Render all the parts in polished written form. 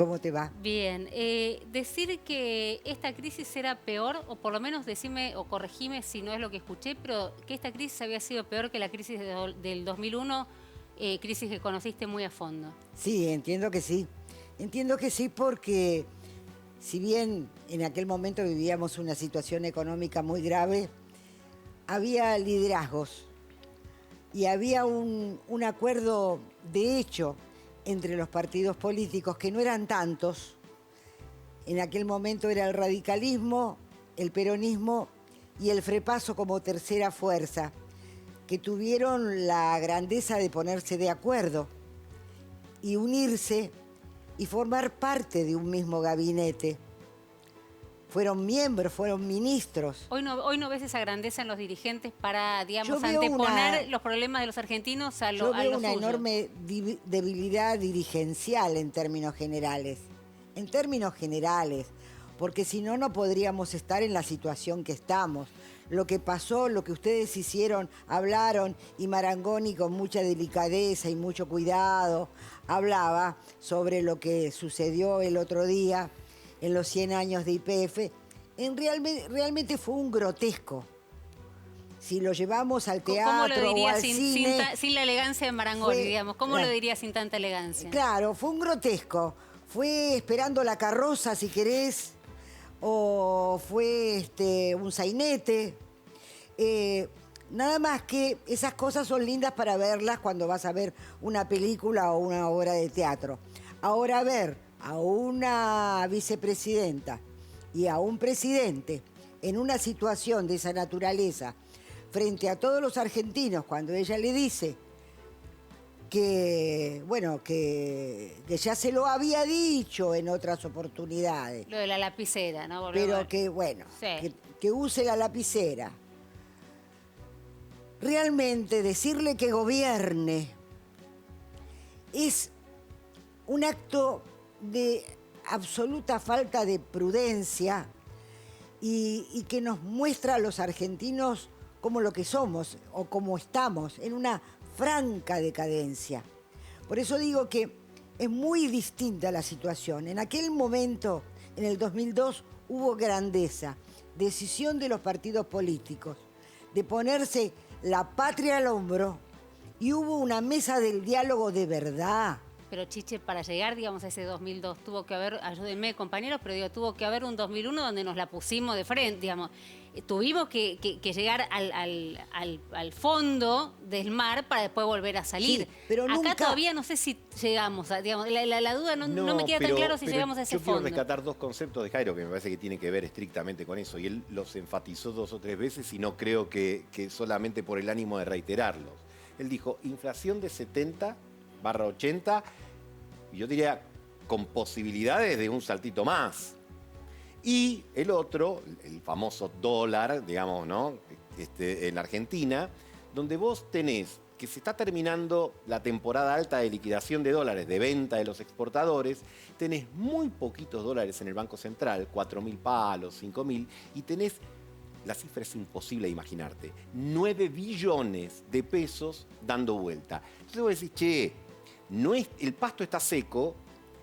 ¿Cómo te va? Bien, decir que esta crisis era peor, o por lo menos decime o corregime si no es lo que escuché, pero que esta crisis había sido peor que la crisis del 2001, crisis que conociste muy a fondo. Sí, entiendo que sí. Entiendo que sí porque si bien en aquel momento vivíamos una situación económica muy grave, había liderazgos y había un acuerdo de hecho entre los partidos políticos que no eran tantos. En aquel momento era el radicalismo, el peronismo y el Frepaso como tercera fuerza, que tuvieron la grandeza de ponerse de acuerdo y unirse y formar parte de un mismo gabinete. Fueron miembros, fueron ministros. Hoy no ves esa grandeza en los dirigentes para, Yo digamos, veo anteponer los problemas de los argentinos a yo a veo lo una suyo. enorme debilidad dirigencial en términos generales. En términos generales. Porque si no, no podríamos estar en la situación que estamos. Lo que pasó, lo que ustedes hicieron, hablaron, y Marangoni con mucha delicadeza y mucho cuidado hablaba sobre lo que sucedió el otro día en los 100 años de YPF. Realmente fue un grotesco. Si lo llevamos al ¿Cómo lo teatro o diría al cine, sin la elegancia de Marangoni, fue, digamos? ¿Cómo lo diría sin tanta elegancia? claro, fue un grotesco. Fue esperando la carroza, si querés, o fue un sainete. Nada más que esas cosas son lindas para verlas cuando vas a ver una película o una obra de teatro. Ahora ver a una vicepresidenta y a un presidente en una situación de esa naturaleza frente a todos los argentinos, cuando ella le dice que, bueno, que ya se lo había dicho en otras oportunidades, Lo de la lapicera, ¿no? pero que, bueno, Sí. que use la lapicera. Realmente decirle que gobierne es un acto de absoluta falta de prudencia y que nos muestra a los argentinos como lo que somos o como estamos, en una franca decadencia. Por eso digo que es muy distinta la situación. En aquel momento, en el 2002, hubo grandeza, decisión de los partidos políticos, de ponerse la patria al hombro, y hubo una mesa del diálogo de verdad. Pero Chiche, para llegar, digamos, a ese 2002, tuvo que haber, ayúdenme compañeros, pero digo, tuvo que haber un 2001 donde nos la pusimos de frente, digamos. Tuvimos que llegar al fondo del mar para después volver a salir. Sí, pero Acá nunca... todavía no sé si llegamos, digamos, la duda no me queda tan claro si llegamos a ese yo quiero fondo. rescatar dos conceptos de Jairo que me parece que tienen que ver estrictamente con eso, y él los enfatizó 2 o 3 veces y no creo que solamente por el ánimo de reiterarlos. Él dijo, inflación de 70/80, y yo diría con posibilidades de un saltito más. Y el otro, el famoso dólar, digamos, ¿no? En Argentina, donde vos tenés que se está terminando la temporada alta de liquidación de dólares, de venta de los exportadores, tenés muy poquitos dólares en el Banco Central, 4.000 palos, 5.000, y tenés, la cifra es imposible de imaginarte, 9 billones de pesos dando vuelta. Entonces vos decís, che, no es, el pasto está seco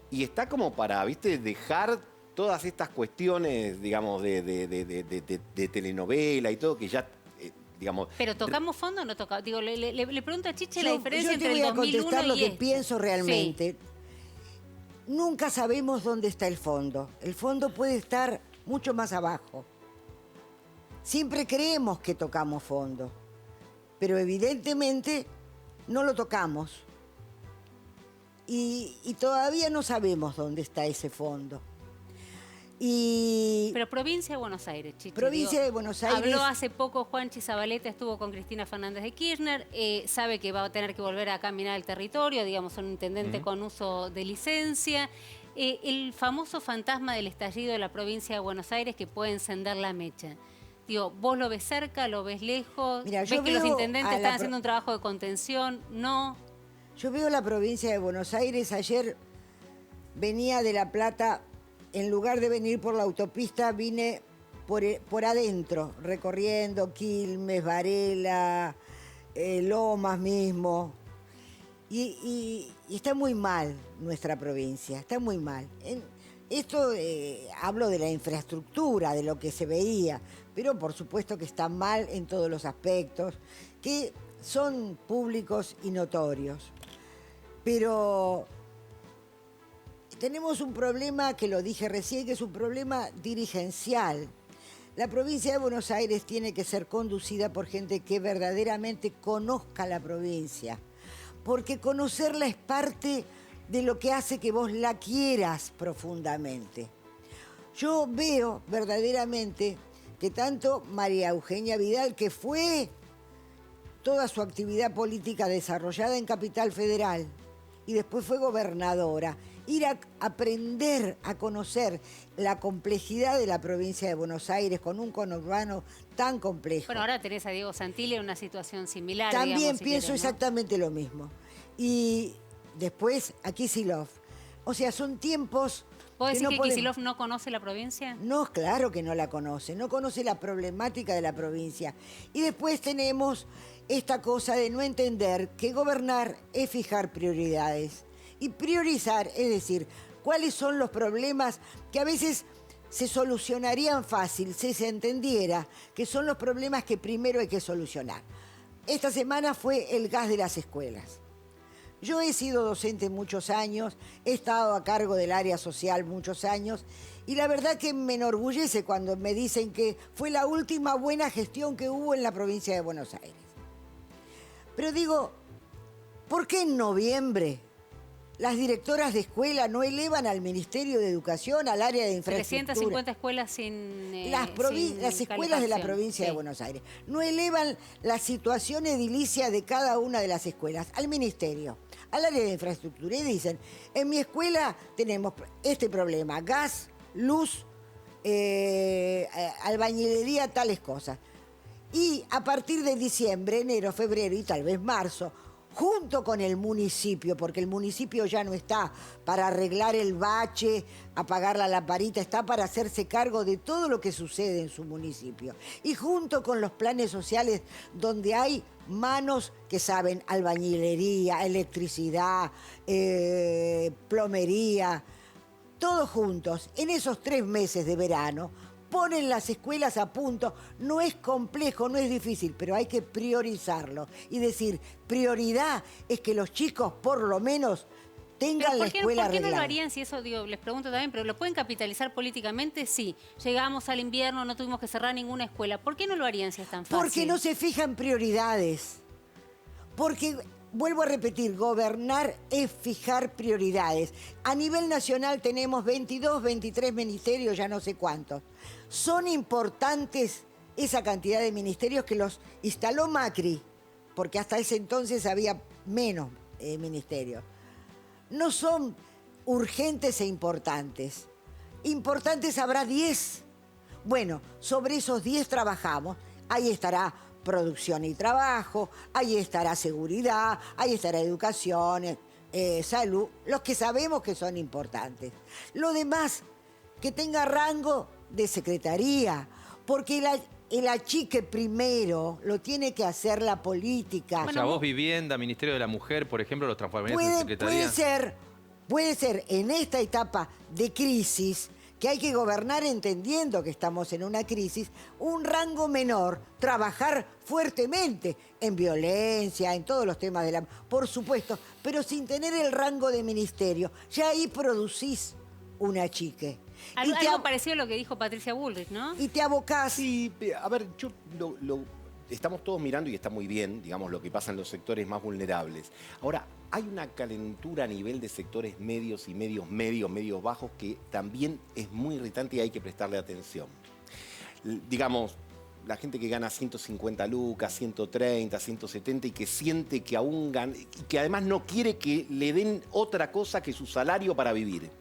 y está como para, ¿viste?, dejar todas estas cuestiones, digamos, de telenovela y todo, que ya, digamos... Pero ¿tocamos fondo o no tocamos? Digo, le pregunto a Chiche la diferencia Yo te entre voy el a 2001 contestar lo y que este. pienso realmente. Sí. Nunca sabemos dónde está el fondo. El fondo puede estar mucho más abajo. Siempre creemos que tocamos fondo, pero evidentemente no lo tocamos. Y todavía no sabemos dónde está ese fondo. Y Pero provincia de Buenos Aires, Chichi. provincia de Buenos Aires... Habló hace poco Juanchi Zabaleta, estuvo con Cristina Fernández de Kirchner, sabe que va a tener que volver a caminar el territorio, digamos, un intendente con uso de licencia. El famoso fantasma del estallido de la provincia de Buenos Aires que puede encender la mecha. Digo, ¿vos lo ves cerca, lo ves lejos? Mira, ¿Ves yo que los veo intendentes a están la haciendo un trabajo de contención? No. Yo veo la provincia de Buenos Aires. Ayer venía de La Plata, en lugar de venir por la autopista, vine por adentro, recorriendo Quilmes, Varela, Lomas mismo. Y está muy mal nuestra provincia, está muy mal. Esto hablo de la infraestructura, de lo que se veía, pero por supuesto que está mal en todos los aspectos, que son públicos y notorios. Pero tenemos un problema, que lo dije recién, que es un problema dirigencial. La provincia de Buenos Aires tiene que ser conducida por gente que verdaderamente conozca la provincia, porque conocerla es parte de lo que hace que vos la quieras profundamente. Yo veo verdaderamente que tanto María Eugenia Vidal, que fue toda su actividad política desarrollada en Capital Federal y después fue gobernadora, ir a aprender a conocer la complejidad de la provincia de Buenos Aires con un conurbano tan complejo. Bueno, ahora tenés a Diego Santilli en una situación similar. También digamos, si pienso querés, ¿no? exactamente lo mismo. Y después a Kicillof. O sea, son tiempos... ¿Vos decís no que podemos... Kicillof no conoce la provincia? No, claro que no la conoce, no conoce la problemática de la provincia. Y después tenemos esta cosa de no entender que gobernar es fijar prioridades. Y priorizar, es decir, cuáles son los problemas que a veces se solucionarían fácil si se entendiera que son los problemas que primero hay que solucionar. Esta semana fue el gas de las escuelas. Yo he sido docente muchos años, he estado a cargo del área social muchos años y la verdad que me enorgullece cuando me dicen que fue la última buena gestión que hubo en la provincia de Buenos Aires. Pero digo, ¿por qué en noviembre las directoras de escuela no elevan al Ministerio de Educación, al área de infraestructura? 350 escuelas sin Las escuelas de la provincia de Buenos Aires no elevan la situación edilicia de cada una de las escuelas al ministerio, al área de infraestructura, y dicen, en mi escuela tenemos este problema, gas, luz, albañilería, tales cosas. Y a partir de diciembre, enero, febrero y tal vez marzo, junto con el municipio, porque el municipio ya no está para arreglar el bache, apagar la lamparita, está para hacerse cargo de todo lo que sucede en su municipio. Y junto con los planes sociales donde hay manos que saben albañilería, electricidad, plomería, todos juntos, en esos 3 meses de verano, ponen las escuelas a punto. No es complejo, no es difícil, pero hay que priorizarlo. Y decir, prioridad es que los chicos por lo menos tengan la escuela arreglada. ¿Por qué no lo harían? Si eso, digo, les pregunto también, pero ¿lo pueden capitalizar políticamente? Sí. Llegamos al invierno, no tuvimos que cerrar ninguna escuela. ¿Por qué no lo harían si es tan fácil? Porque no se fijan prioridades. Porque... Vuelvo a repetir, gobernar es fijar prioridades. A nivel nacional tenemos 22, 23 ministerios, ya no sé cuántos. Son importantes esa cantidad de ministerios que los instaló Macri, porque hasta ese entonces había menos ministerios. No son urgentes e importantes. Importantes habrá 10. Bueno, sobre esos 10 trabajamos. Ahí estará producción y trabajo, ahí estará seguridad, ahí estará educación, salud, los que sabemos que son importantes. Lo demás, que tenga rango de secretaría, porque el achique primero lo tiene que hacer la política. O sea, vos vivienda, Ministerio de la Mujer, por ejemplo, los transformarías en secretaría. Puede ser en esta etapa de crisis, que hay que gobernar entendiendo que estamos en una crisis, un rango menor, trabajar fuertemente en violencia, en todos los temas de la... Por supuesto, pero sin tener el rango de ministerio. Ya ahí producís un achique. Algo parecido a lo que dijo Patricia Bullrich, ¿no? Y te abocás... Sí, a ver, yo estamos todos mirando y está muy bien, digamos, lo que pasa en los sectores más vulnerables. Ahora, hay una calentura a nivel de sectores medios y medios bajos que también es muy irritante y hay que prestarle atención. Digamos, la gente que gana 150 lucas, 130, 170 y que siente que aún gana, y que además no quiere que le den otra cosa que su salario para vivir.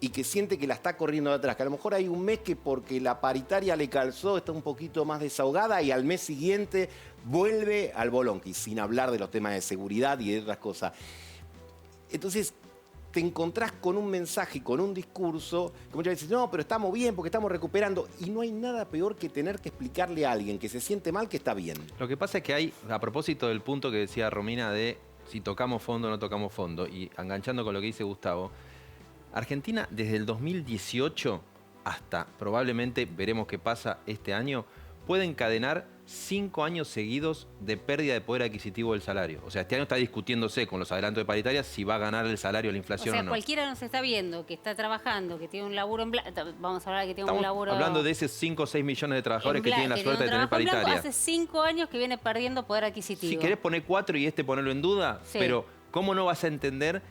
Y que siente que la está corriendo de atrás, que a lo mejor hay un mes que porque la paritaria le calzó está un poquito más desahogada y al mes siguiente vuelve al bolonqui, sin hablar de los temas de seguridad y de otras cosas. Entonces te encontrás con un mensaje y con un discurso que muchas veces no, pero estamos bien porque estamos recuperando, y no hay nada peor que tener que explicarle a alguien que se siente mal que está bien. Lo que pasa es que hay, a propósito del punto que decía Romina de si tocamos fondo o no tocamos fondo, y enganchando con lo que dice Gustavo, Argentina desde el 2018 hasta probablemente, veremos qué pasa este año, puede encadenar 5 años seguidos de pérdida de poder adquisitivo del salario. O sea, este año está discutiéndose con los adelantos de paritarias si va a ganar el salario la inflación o no. Cualquiera nos está viendo, que está trabajando, que tiene un laburo en blanco. Vamos a hablar que tiene Estamos un laburo hablando de esos 5 o 6 millones de trabajadores que tienen la suerte de tener paritaria. Hace 5 años que viene perdiendo poder adquisitivo. Si querés poner 4 y ponerlo en duda, sí. Pero ¿cómo no vas a entender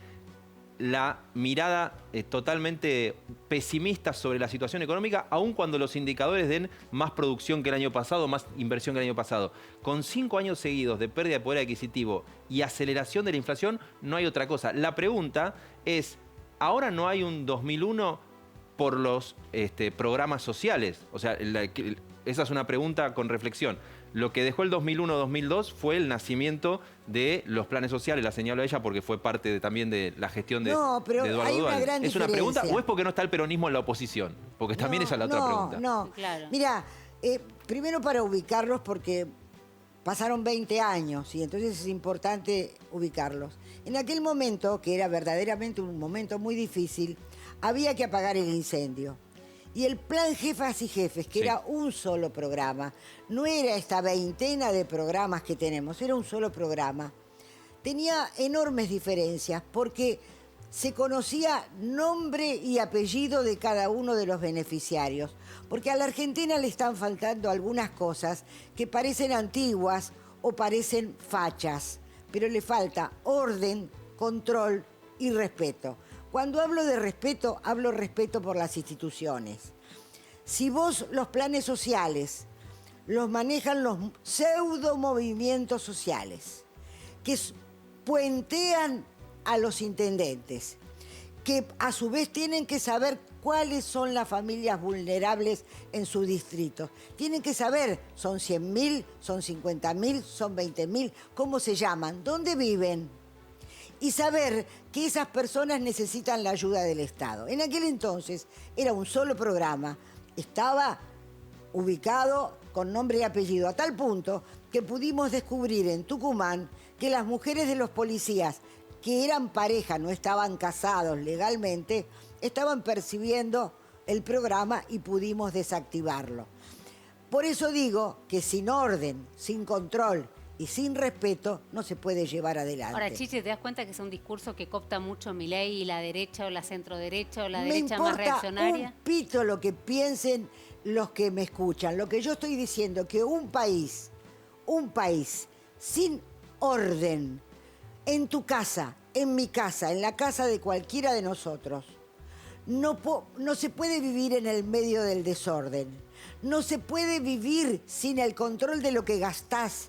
la mirada totalmente pesimista sobre la situación económica, aun cuando los indicadores den más producción que el año pasado, más inversión que el año pasado? Con 5 años seguidos de pérdida de poder adquisitivo y aceleración de la inflación, no hay otra cosa. La pregunta es, ¿ahora no hay un 2001 por los programas sociales? O sea, esa es una pregunta con reflexión. Lo que dejó el 2001-2002 fue el nacimiento de los planes sociales, la señalo a ella porque fue parte también de la gestión de Eduardo Duhalde. ¿Es una pregunta o es porque no está el peronismo en la oposición? Porque también esa es la otra pregunta. No, claro. Mira, primero para ubicarlos porque pasaron 20 años y entonces es importante ubicarlos. En aquel momento, que era verdaderamente un momento muy difícil, había que apagar el incendio. Y el plan Jefas y Jefes, que era un solo programa, no era esta veintena de programas que tenemos, era un solo programa. Tenía enormes diferencias porque se conocía nombre y apellido de cada uno de los beneficiarios. Porque a la Argentina le están faltando algunas cosas que parecen antiguas o parecen fachas, pero le falta orden, control y respeto. Cuando hablo de respeto, hablo respeto por las instituciones. Si vos los planes sociales los manejan los pseudo movimientos sociales, que puentean a los intendentes, que a su vez tienen que saber cuáles son las familias vulnerables en su distrito. Tienen que saber, son 100.000, son 50.000, son 20.000, cómo se llaman, dónde viven. Y saber que esas personas necesitan la ayuda del Estado. En aquel entonces era un solo programa, estaba ubicado con nombre y apellido, a tal punto que pudimos descubrir en Tucumán que las mujeres de los policías, que eran pareja, no estaban casados legalmente, estaban percibiendo el programa y pudimos desactivarlo. Por eso digo que sin orden, sin control y sin respeto no se puede llevar adelante. Ahora, Chiche, ¿te das cuenta que es un discurso que coopta mucho Milei y la derecha o la centroderecha o la derecha más reaccionaria? Me importa un pito lo que piensen los que me escuchan. Lo que yo estoy diciendo, que un país sin orden, en tu casa, en mi casa, en la casa de cualquiera de nosotros, no se puede vivir en el medio del desorden. No se puede vivir sin el control de lo que gastás.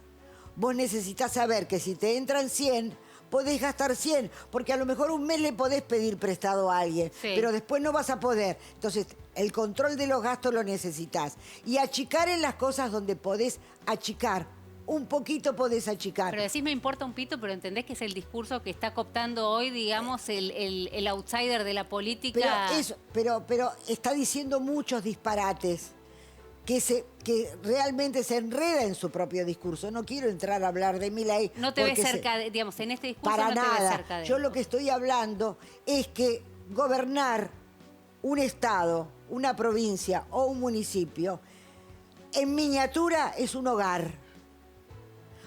Vos necesitas saber que si te entran 100, podés gastar 100, porque a lo mejor un mes le podés pedir prestado a alguien, pero después no vas a poder. Entonces, el control de los gastos lo necesitas. Y achicar en las cosas donde podés achicar. Un poquito podés achicar. Pero decís me importa un pito, pero entendés que es el discurso que está cooptando hoy, digamos, el outsider de la política. Pero está diciendo muchos disparates. Que realmente se enreda en su propio discurso. No quiero entrar a hablar de Milei. No te ves cerca de, digamos, en este discurso para no nada. Te ves cerca de Yo lo que estoy hablando es que gobernar un estado, una provincia o un municipio, en miniatura es un hogar,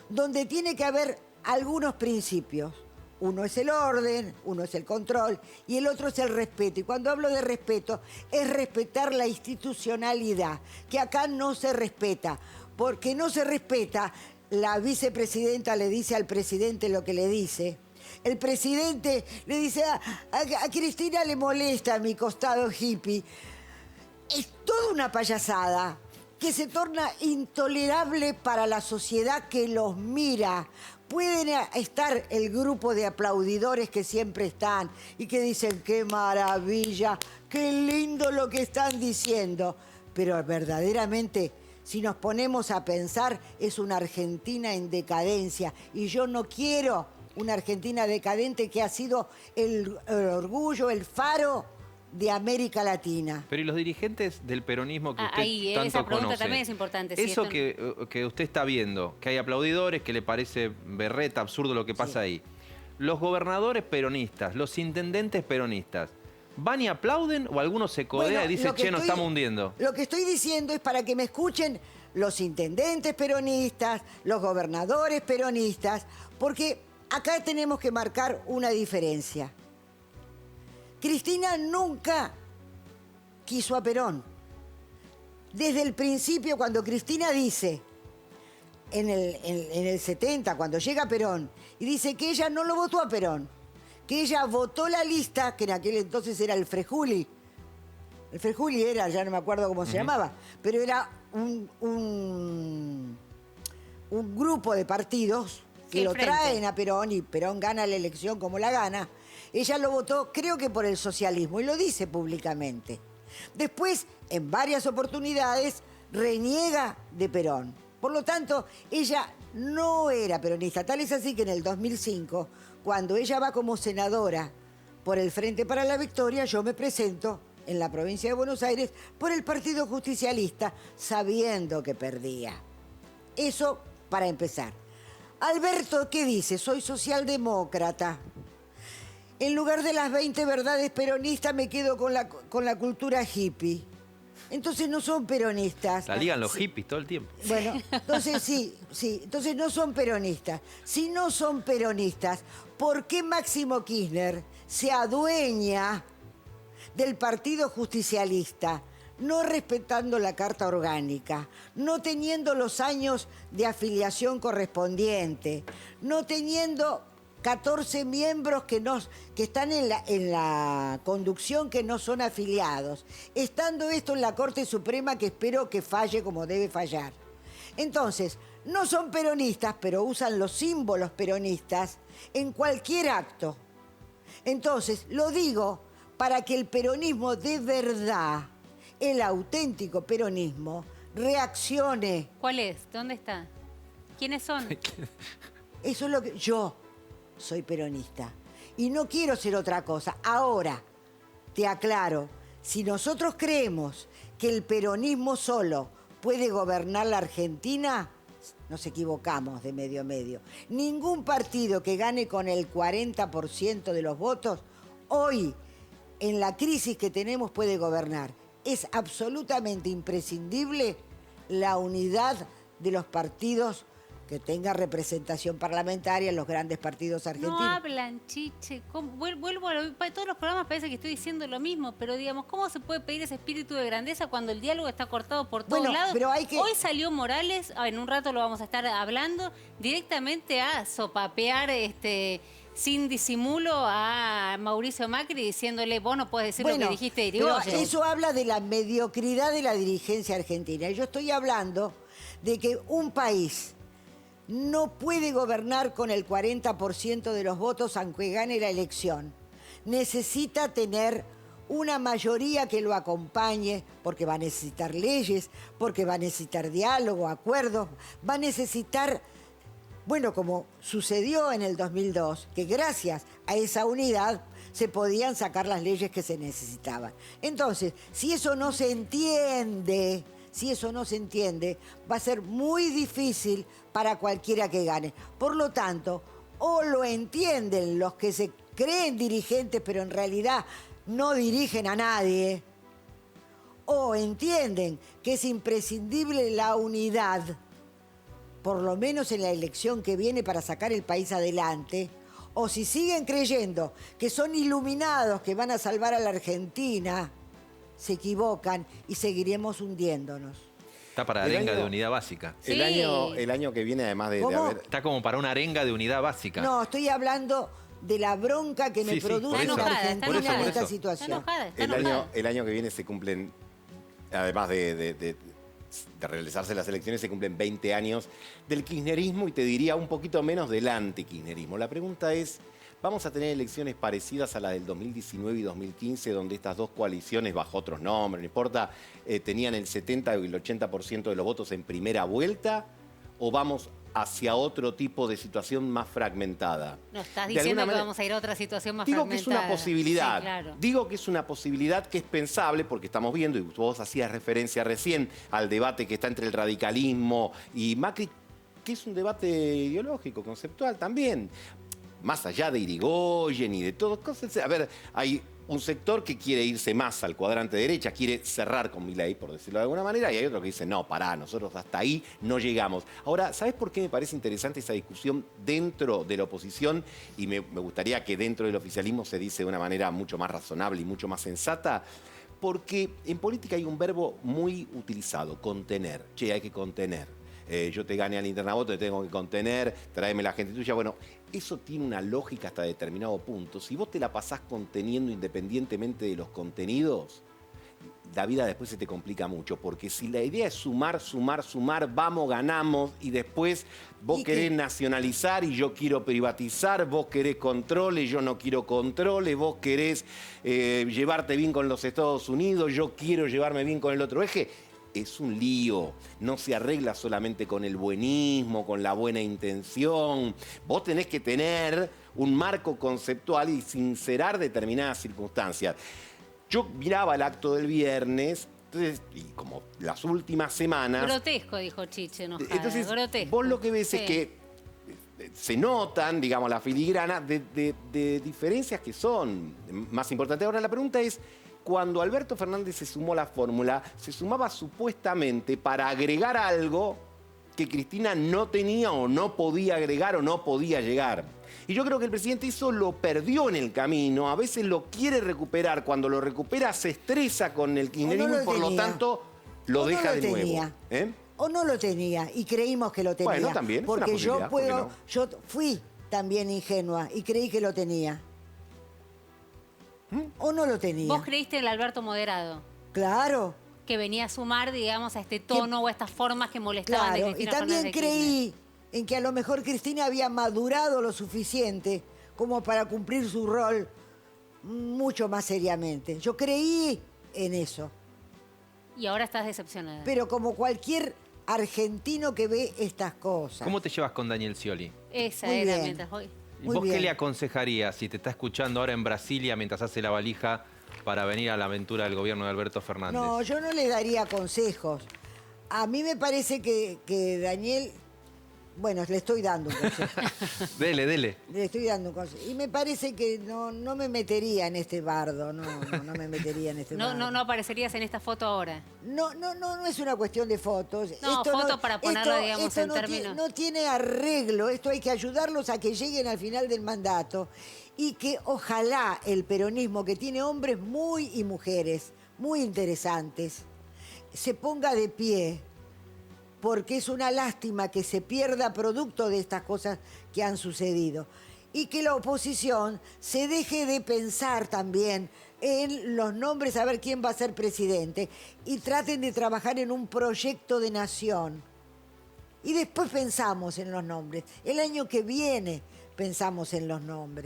donde tiene que haber algunos principios. Uno es el orden, uno es el control y el otro es el respeto. Y cuando hablo de respeto, es respetar la institucionalidad, que acá no se respeta. Porque no se respeta, la vicepresidenta le dice al presidente lo que le dice. El presidente le dice, a Cristina le molesta mi costado hippie. Es toda una payasada que se torna intolerable para la sociedad que los mira. Pueden estar el grupo de aplaudidores que siempre están y que dicen qué maravilla, qué lindo lo que están diciendo. Pero verdaderamente, si nos ponemos a pensar, es una Argentina en decadencia. Y yo no quiero una Argentina decadente que ha sido el orgullo, el faro de América Latina. Pero ¿y los dirigentes del peronismo que usted tanto esa pregunta conoce? También es importante. Eso que usted está viendo, que hay aplaudidores, que le parece berreta, absurdo lo que pasa ahí. los gobernadores peronistas, los intendentes peronistas, ¿van y aplauden o algunos se codea Bueno, y dice, che, nos estamos hundiendo? Lo que estoy diciendo es para que me escuchen los intendentes peronistas, los gobernadores peronistas, porque acá tenemos que marcar una diferencia. Cristina nunca quiso a Perón. Desde el principio, cuando Cristina dice, en el 70, cuando llega Perón, y dice que ella no lo votó a Perón, que ella votó la lista, que en aquel entonces era el Frejuli. El Frejuli era, ya no me acuerdo cómo se llamaba, pero era un grupo de partidos que lo traen a Perón y Perón gana la elección como la gana. Ella lo votó, creo que por el socialismo, y lo dice públicamente. Después, en varias oportunidades, reniega de Perón. Por lo tanto, ella no era peronista. Tal es así que en el 2005, cuando ella va como senadora por el Frente para la Victoria, yo me presento en la provincia de Buenos Aires por el Partido Justicialista, sabiendo que perdía. Eso para empezar. Alberto, ¿qué dice? Soy socialdemócrata. En lugar de las 20 verdades peronistas me quedo con la cultura hippie. Entonces no son peronistas. La ligan los hippies todo el tiempo. Bueno, entonces sí, entonces no son peronistas. Si no son peronistas, ¿por qué Máximo Kirchner se adueña del Partido Justicialista, no respetando la Carta Orgánica, no teniendo los años de afiliación correspondiente, no teniendo 14 miembros que están en la conducción que no son afiliados, estando esto en la Corte Suprema que espero que falle como debe fallar? Entonces, no son peronistas, pero usan los símbolos peronistas en cualquier acto. Entonces, lo digo para que el peronismo de verdad, el auténtico peronismo, reaccione. ¿Cuál es? ¿Dónde está? ¿Quiénes son? Eso es lo que yo soy peronista y no quiero ser otra cosa. Ahora, te aclaro, si nosotros creemos que el peronismo solo puede gobernar la Argentina, nos equivocamos de medio a medio. Ningún partido que gane con el 40% de los votos, hoy, en la crisis que tenemos, puede gobernar. Es absolutamente imprescindible la unidad de los partidos que tenga representación parlamentaria en los grandes partidos argentinos. No hablan, chiche. Vuelvo a todos los programas, parece que estoy diciendo lo mismo, pero digamos, ¿cómo se puede pedir ese espíritu de grandeza cuando el diálogo está cortado por todos lados? Pero hay que... Hoy salió Morales, en un rato lo vamos a estar hablando, directamente a sopapear sin disimulo a Mauricio Macri, diciéndole, vos no podés decir lo que dijiste de Irigoyen. Pero eso habla de la mediocridad de la dirigencia argentina. Yo estoy hablando de que un país no puede gobernar con el 40% de los votos aunque gane la elección. Necesita tener una mayoría que lo acompañe, porque va a necesitar leyes, porque va a necesitar diálogo, acuerdos, va a necesitar, bueno, como sucedió en el 2002, que gracias a esa unidad se podían sacar las leyes que se necesitaban. Entonces, si eso no se entiende, va a ser muy difícil para cualquiera que gane. Por lo tanto, o lo entienden los que se creen dirigentes, pero en realidad no dirigen a nadie, o entienden que es imprescindible la unidad, por lo menos en la elección que viene para sacar el país adelante, o si siguen creyendo que son iluminados, que van a salvar a la Argentina, se equivocan y seguiremos hundiéndonos. Está para arenga de unidad básica. Sí. El año que viene, además de haber... Está como para una arenga de unidad básica. No, estoy hablando de la bronca que me produce por eso, la Argentina por en esta eso. situación. Está enojada. El año que viene se cumplen, además de realizarse las elecciones, se cumplen 20 años del kirchnerismo y te diría un poquito menos del antikirchnerismo. La pregunta es, ¿vamos a tener elecciones parecidas a las del 2019 y 2015, donde estas dos coaliciones, bajo otros nombres, no importa, tenían el 70 y el 80% de los votos en primera vuelta? ¿O vamos hacia otro tipo de situación más fragmentada? No, estás diciendo que vamos a ir a otra situación más fragmentada. Digo que es una posibilidad. Sí, claro. Digo que es una posibilidad que es pensable porque estamos viendo, y vos hacías referencia recién al debate que está entre el radicalismo y Macri, que es un debate ideológico, conceptual también. más allá de Irigoyen y de todo, cosas, a ver, hay un sector que quiere irse más al cuadrante derecha, quiere cerrar con Milei, por decirlo de alguna manera, y hay otro que dice, no, pará, nosotros hasta ahí no llegamos. Ahora, ¿sabes por qué me parece interesante esa discusión dentro de la oposición? Y me gustaría que dentro del oficialismo se dice de una manera mucho más razonable y mucho más sensata. Porque en política hay un verbo muy utilizado, contener. Che, hay que contener. Yo te gané al internavoto, te tengo que contener, tráeme la gente tuya. Bueno, eso tiene una lógica hasta determinado punto. Si vos te la pasás conteniendo independientemente de los contenidos, la vida después se te complica mucho. Porque si la idea es sumar, sumar, sumar, vamos, ganamos, y después vos querés nacionalizar y yo quiero privatizar, vos querés controles, yo no quiero controles, vos querés llevarte bien con los Estados Unidos, yo quiero llevarme bien con el otro eje. Es un lío, no se arregla solamente con el buenismo, con la buena intención. Vos tenés que tener un marco conceptual y sincerar determinadas circunstancias. Yo miraba el acto del viernes, entonces, y como las últimas semanas... Grotesco, dijo Chiche, enojada. Entonces, grotesco. vos lo que ves es que se notan, digamos, la filigrana de diferencias que son más importantes. Ahora, la pregunta es, cuando Alberto Fernández se sumó a la fórmula, se sumaba supuestamente para agregar algo que Cristina no tenía o no podía agregar o no podía llegar. Y yo creo que el presidente eso lo perdió en el camino, a veces lo quiere recuperar, cuando lo recupera se estresa con el kirchnerismo y por lo tanto lo deja de nuevo. O no lo tenía y creímos que lo tenía. Bueno, también es porque una posibilidad, yo fui también ingenua y creí que lo tenía. ¿O no lo tenía? ¿Vos creíste en el Alberto moderado? Claro. Que venía a sumar, digamos, a este tono o a estas formas que molestaban de Claro, y Cristina también Fernández de Kirchner. creí en que a lo mejor Cristina había madurado lo suficiente como para cumplir su rol mucho más seriamente. Yo creí en eso. Y ahora estás decepcionada. Pero como cualquier argentino que ve estas cosas. ¿Cómo te llevas con Daniel Scioli? Esa Muy era bien. mientras hoy. ¿Y Muy vos qué bien. le aconsejarías si te está escuchando ahora en Brasilia mientras hace la valija para venir a la aventura del gobierno de Alberto Fernández? No, yo no le daría consejos. A mí me parece que Daniel... Bueno, le estoy dando un consejo. Dele, dele. Le estoy dando un consejo. Y me parece que no me metería en este bardo. No me metería en este bardo. No aparecerías en esta foto ahora. No es una cuestión de fotos. No, foto para ponerlo, digamos, en términos. No tiene arreglo. Esto hay que ayudarlos a que lleguen al final del mandato y que ojalá el peronismo, que tiene hombres y mujeres muy interesantes, se ponga de pie, porque es una lástima que se pierda producto de estas cosas que han sucedido. Y que la oposición se deje de pensar también en los nombres, a ver quién va a ser presidente, y traten de trabajar en un proyecto de nación. Y después pensamos en los nombres. El año que viene pensamos en los nombres.